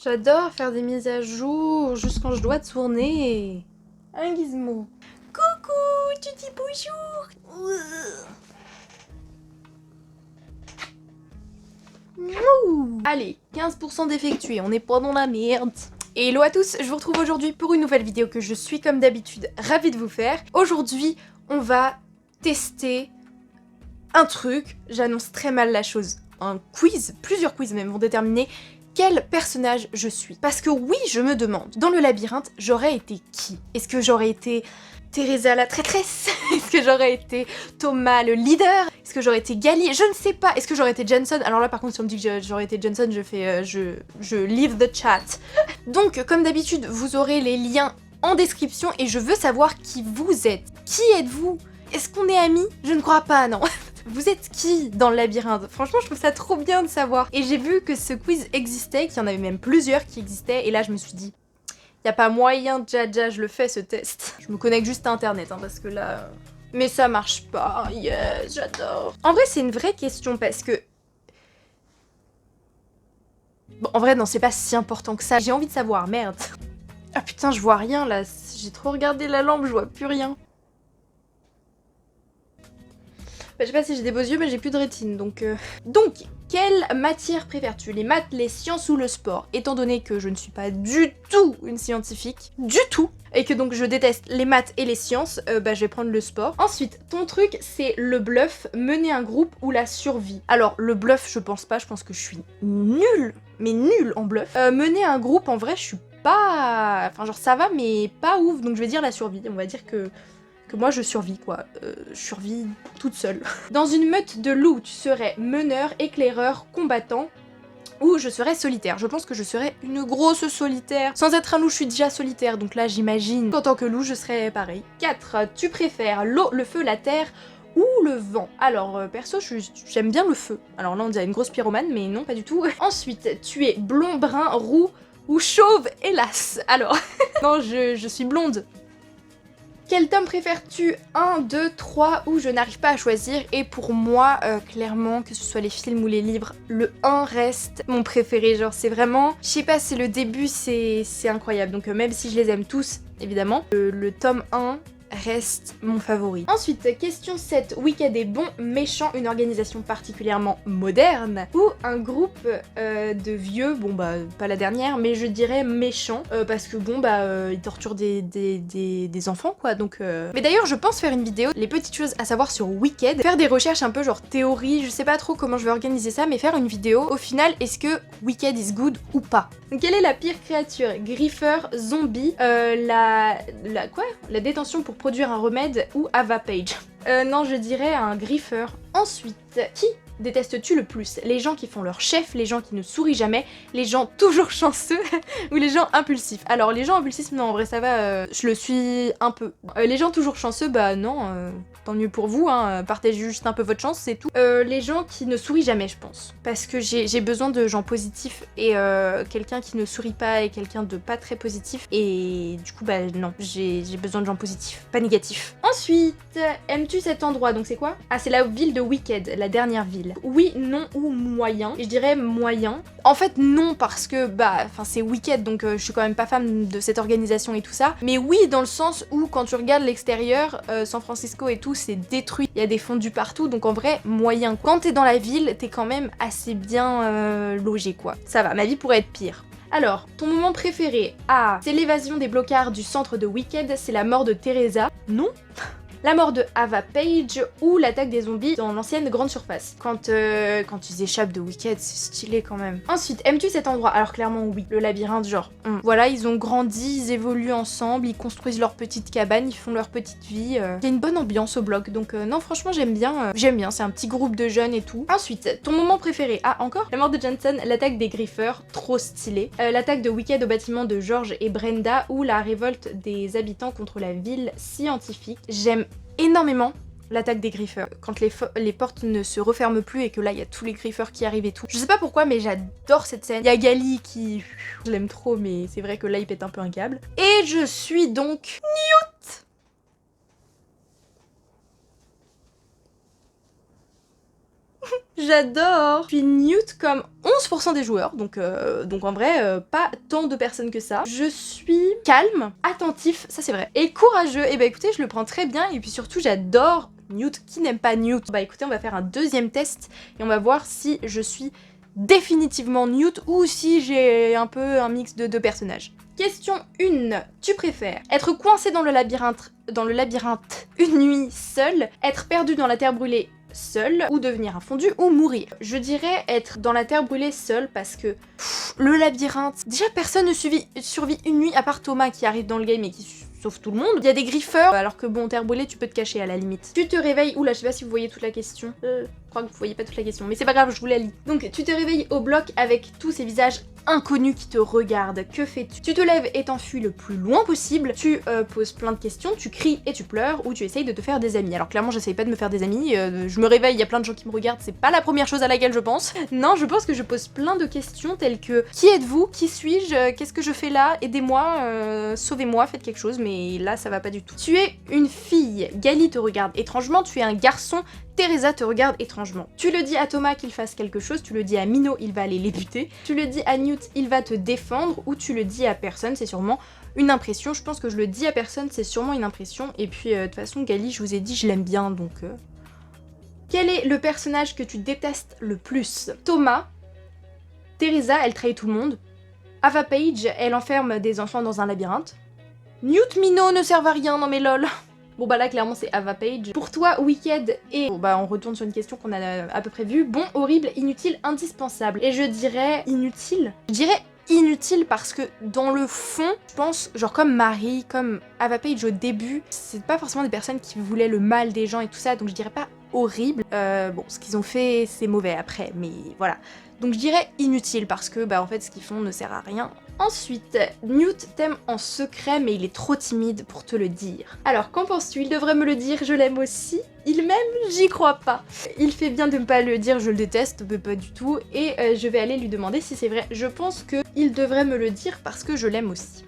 J'adore faire des mises à jour juste quand je dois tourner. Un gizmo. Coucou, tu dis bonjour. Ouh. Allez, 15% d'effectué, on est pas dans la merde. Et hello à tous, je vous retrouve aujourd'hui pour une nouvelle vidéo que je suis comme d'habitude ravie de vous faire. Aujourd'hui, on va tester un truc, j'annonce très mal la chose, un quiz, plusieurs quiz même vont déterminer quel personnage je suis. Parce que oui, je me demande, dans le labyrinthe, j'aurais été qui? Est-ce que j'aurais été Teresa la traîtresse? Est-ce que j'aurais été Thomas le leader? Est-ce que j'aurais été Gali? Je ne sais pas. Est-ce que j'aurais été Jensen? Alors là par contre si on me dit que j'aurais été Jensen, je fais je leave the chat. Donc comme d'habitude, vous aurez les liens en description et je veux savoir qui vous êtes. Qui êtes-vous? Est-ce qu'on est amis? Je ne crois pas, non. Vous êtes qui dans le labyrinthe? Franchement, je trouve ça trop bien de savoir. Et j'ai vu que ce quiz existait, qu'il y en avait même plusieurs qui existaient, et là je me suis dit, y a pas moyen, Jaja, je le fais ce test. Je me connecte juste à internet, hein, parce que là... Mais ça marche pas, yes, j'adore. En vrai, c'est une vraie question, parce que... Bon, en vrai, non, c'est pas si important que ça. J'ai envie de savoir, merde. Ah putain, je vois rien, là. J'ai trop regardé la lampe, je vois plus rien. Bah, je sais pas si j'ai des beaux yeux, mais j'ai plus de rétine, donc... Donc, quelle matière préfères-tu? Les maths, les sciences ou le sport? Étant donné que je ne suis pas du tout une scientifique, du tout, et que donc je déteste les maths et les sciences, bah je vais prendre le sport. Ensuite, ton truc, c'est le bluff, mener un groupe ou la survie. Alors, le bluff, je pense pas, je pense que je suis nulle, mais nulle en bluff. Mener un groupe, en vrai, je suis pas... Enfin, genre, ça va, mais pas ouf, donc je vais dire la survie. On va dire que moi je survis quoi, je survis toute seule. Dans une meute de loups, tu serais meneur, éclaireur, combattant, ou je serais solitaire. Je pense que je serais une grosse solitaire. Sans être un loup, je suis déjà solitaire, donc là j'imagine qu'en tant que loup, je serais pareil. 4. Tu préfères l'eau, le feu, la terre ou le vent? Alors perso, j'aime bien le feu. Alors là on dirait une grosse pyromane, mais non pas du tout. Ensuite, tu es blond, brun, roux ou chauve, hélas. Alors, non, je suis blonde. Quel tome préfères-tu? 1, 2, 3 ou je n'arrive pas à choisir? Et pour moi, clairement, que ce soit les films ou les livres, le 1 reste mon préféré. Genre c'est vraiment, je sais pas, c'est le début, c'est incroyable. Donc même si je les aime tous, évidemment, le tome 1 reste mon favori. Ensuite, question 7. Wicked est bon, méchant, une organisation particulièrement moderne ou un groupe de vieux, bon bah pas la dernière, mais je dirais méchant parce que bon bah ils torturent des enfants quoi, donc Mais d'ailleurs je pense faire une vidéo, les petites choses à savoir sur Wicked, faire des recherches un peu genre théorie, je sais pas trop comment je vais organiser ça, mais faire une vidéo, au final est-ce que Wicked is good ou pas? Donc quelle est la pire créature? Griffer, zombie, la détention pour produire un remède ou Ava Page? Non, je dirais un griffeur. Ensuite, qui détestes-tu le plus? Les gens qui font leur chef, les gens qui ne sourient jamais, les gens toujours chanceux ou les gens impulsifs? Alors les gens impulsifs, non, en vrai ça va, je le suis un peu. Les gens toujours chanceux, bah non, tant mieux pour vous, hein, partagez juste un peu votre chance, c'est tout. Les gens qui ne sourient jamais, je pense. Parce que j'ai besoin de gens positifs et quelqu'un qui ne sourit pas est quelqu'un de pas très positif. Et du coup, bah non, j'ai besoin de gens positifs, pas négatifs. Ensuite, aimes-tu cet endroit? Donc c'est quoi? Ah, c'est la ville de Wicked, la dernière ville. Oui, non ou moyen? Je dirais moyen. En fait, non, parce que, bah, enfin c'est Wicked, donc je suis quand même pas fan de cette organisation et tout ça. Mais oui, dans le sens où quand tu regardes l'extérieur, San Francisco et tout, c'est détruit. Il y a des fondus partout, donc en vrai, moyen. Quand t'es dans la ville, t'es quand même assez bien logé, quoi. Ça va, ma vie pourrait être pire. Alors, ton moment préféré? Ah, c'est l'évasion des blocards du centre de Wicked, c'est la mort de Teresa. Non? La mort de Ava Page ou l'attaque des zombies dans l'ancienne grande surface. Quand ils échappent de Wicked, c'est stylé quand même. Ensuite, aimes-tu cet endroit? Alors clairement oui, le labyrinthe genre. Voilà, ils ont grandi, ils évoluent ensemble, ils construisent leur petite cabane, ils font leur petite vie. Il y a une bonne ambiance au bloc, donc non franchement j'aime bien. C'est un petit groupe de jeunes et tout. Ensuite, ton moment préféré? Ah encore? La mort de Jensen, l'attaque des griffeurs, trop stylé. L'attaque de Wicked au bâtiment de George et Brenda ou la révolte des habitants contre la ville scientifique. J'aime énormément l'attaque des griffeurs. Quand les portes ne se referment plus et que là il y a tous les griffeurs qui arrivent et tout. Je sais pas pourquoi mais j'adore cette scène. Il y a Gali qui... Je l'aime trop mais c'est vrai que là il pète un peu un câble. Et je suis donc... Newt. J'adore. Je suis Newt comme 11% des joueurs, donc en vrai, pas tant de personnes que ça. Je suis calme, attentif, ça c'est vrai, et courageux. Et bah écoutez, je le prends très bien, et puis surtout j'adore Newt. Qui n'aime pas Newt? Bah écoutez, on va faire un deuxième test, et on va voir si je suis définitivement Newt ou si j'ai un peu un mix de deux personnages. Question 1. Tu préfères être coincé dans le labyrinthe une nuit seul, être perdu dans la terre brûlée seul, ou devenir un fondu, ou mourir? Je dirais être dans la terre brûlée seul parce que le labyrinthe, déjà personne ne survit une nuit à part Thomas qui arrive dans le game et qui sauve tout le monde. Il y a des griffeurs, alors que bon, terre brûlée, tu peux te cacher à la limite. Tu te réveilles, oula, je sais pas si vous voyez toute la question. Je crois que vous voyez pas toute la question, mais c'est pas grave, je vous la lis. Donc, tu te réveilles au bloc avec tous ces visages inconnus qui te regardent. Que fais-tu? Tu te lèves et t'enfuis le plus loin possible. Tu poses plein de questions, tu cries et tu pleures, ou tu essayes de te faire des amis. Alors clairement, j'essaye pas de me faire des amis. Je me réveille, il y a plein de gens qui me regardent, c'est pas la première chose à laquelle je pense. Non, je pense que je pose plein de questions telles que qui êtes-vous? Qui suis-je? Qu'est-ce que je fais là? Aidez-moi, sauvez-moi, faites quelque chose. Mais là, ça va pas du tout. Tu es une fille. Gali te regarde étrangement. Tu es un garçon. Teresa te regarde étrangement. Tu le dis à Thomas qu'il fasse quelque chose, tu le dis à Minot, il va aller les buter, tu le dis à Newt, il va te défendre, ou tu le dis à personne, c'est sûrement une impression. Je pense que je le dis à personne, c'est sûrement une impression. Et puis de toute façon, Gali, je vous ai dit, je l'aime bien, donc... Quel est le personnage que tu détestes le plus? Thomas. Teresa, elle trahit tout le monde. Ava Page, elle enferme des enfants dans un labyrinthe. Newt, Minot ne servent à rien, non mais lol. Bon bah là clairement c'est Ava Page. Pour toi, Wicked et... Bon bah on retourne sur une question qu'on a à peu près vue. Bon, horrible, inutile, indispensable. Et je dirais inutile. Je dirais inutile parce que dans le fond, je pense, genre comme Marie, comme Ava Page au début, c'est pas forcément des personnes qui voulaient le mal des gens et tout ça, donc je dirais pas horrible. Bon, ce qu'ils ont fait, c'est mauvais après, mais voilà. Donc je dirais inutile parce que bah en fait ce qu'ils font ne sert à rien. Ensuite, Newt t'aime en secret mais il est trop timide pour te le dire. Alors qu'en penses-tu? Il devrait me le dire, je l'aime aussi. Il m'aime? J'y crois pas. Il fait bien de ne pas le dire, je le déteste, mais pas du tout. Et je vais aller lui demander si c'est vrai. Je pense qu'il devrait me le dire parce que je l'aime aussi.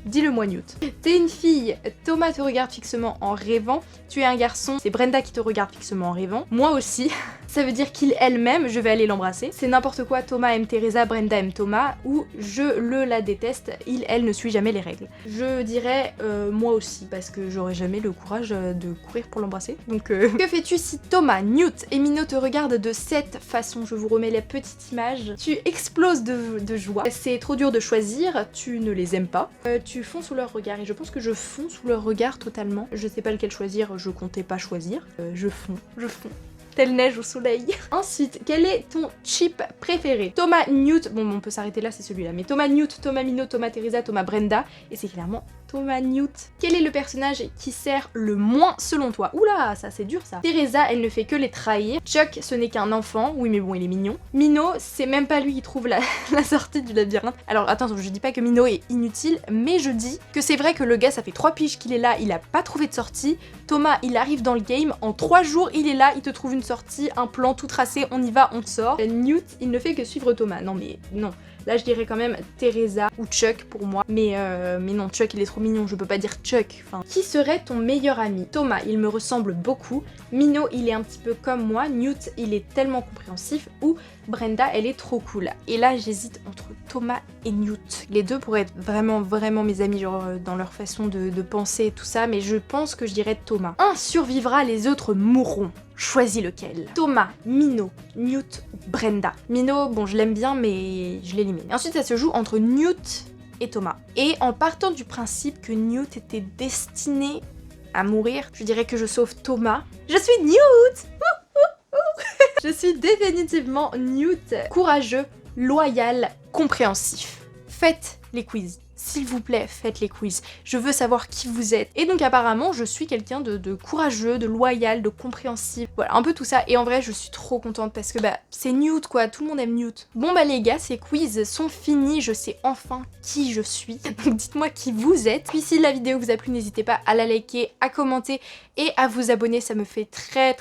Dis-le-moi Newt. T'es une fille, Thomas te regarde fixement en rêvant. Tu es un garçon, c'est Brenda qui te regarde fixement en rêvant. Moi aussi. Ça veut dire qu'il elle-même, je vais aller l'embrasser. C'est n'importe quoi, Thomas aime Teresa, Brenda aime Thomas, ou je la déteste, il, elle ne suit jamais les règles. Je dirais moi aussi, parce que j'aurais jamais le courage de courir pour l'embrasser. Donc que fais-tu si Thomas, Newt et Minot te regardent de cette façon? Je vous remets la petite image. Tu exploses de joie. C'est trop dur de choisir, tu ne les aimes pas. Tu fonds sous leur regard, et je pense que je fonds sous leur regard totalement. Je sais pas lequel choisir, je comptais pas choisir. Je fonds. Telle neige au soleil. Ensuite, quel est ton chip préféré? Thomas, Newt, bon on peut s'arrêter là, c'est celui-là, mais Thomas, Newt, Thomas, Minot, Thomas, Teresa, Thomas, Brenda, et c'est clairement Thomas, Newt. Quel est le personnage qui sert le moins selon toi? Oula, ça c'est dur ça. Teresa, elle ne fait que les trahir. Chuck, ce n'est qu'un enfant, oui mais bon il est mignon. Minot, c'est même pas lui qui trouve la sortie du labyrinthe. Alors attention, je dis pas que Minot est inutile, mais je dis que c'est vrai que le gars, ça fait 3 piges qu'il est là, il a pas trouvé de sortie. Thomas, il arrive dans le game, en 3 jours il est là, il te trouve une sortie, un plan tout tracé, on y va, on sort. Newt, il ne fait que suivre Thomas. Non mais non. Là je dirais quand même Teresa ou Chuck pour moi. Mais non, Chuck il est trop mignon, je peux pas dire Chuck. Enfin, qui serait ton meilleur ami? Thomas, il me ressemble beaucoup. Minot, il est un petit peu comme moi. Newt, il est tellement compréhensif. Ou Brenda, elle est trop cool. Et là j'hésite entre Thomas et Newt. Les deux pourraient être vraiment mes amis, genre dans leur façon de penser et tout ça. Mais je pense que je dirais Thomas. Un survivra, les autres mourront. Choisis lequel? Thomas, Minot, Newt ou Brenda? Minot, bon je l'aime bien mais je l'élimine. Ensuite ça se joue entre Newt et Thomas. Et en partant du principe que Newt était destiné à mourir, je dirais que je sauve Thomas. Je suis Newt! Je suis définitivement Newt. Courageux, loyal, compréhensif. Faites les quiz. S'il vous plaît, faites les quiz. Je veux savoir qui vous êtes. Et donc apparemment, je suis quelqu'un de courageux, de loyal, de compréhensif. Voilà, un peu tout ça. Et en vrai, je suis trop contente parce que bah, c'est Newt quoi, tout le monde aime Newt. Bon bah les gars, ces quiz sont finis. Je sais enfin qui je suis. Donc dites-moi qui vous êtes. Puis si la vidéo vous a plu, n'hésitez pas à la liker, à commenter et à vous abonner. Ça me fait très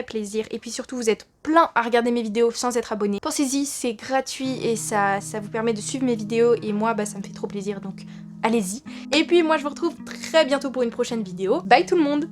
plaisir. Et puis surtout, vous êtes plein à regarder mes vidéos sans être abonné. Pensez-y, c'est gratuit et ça vous permet de suivre mes vidéos et moi bah ça me fait trop plaisir donc allez-y. Et puis moi je vous retrouve très bientôt pour une prochaine vidéo. Bye tout le monde!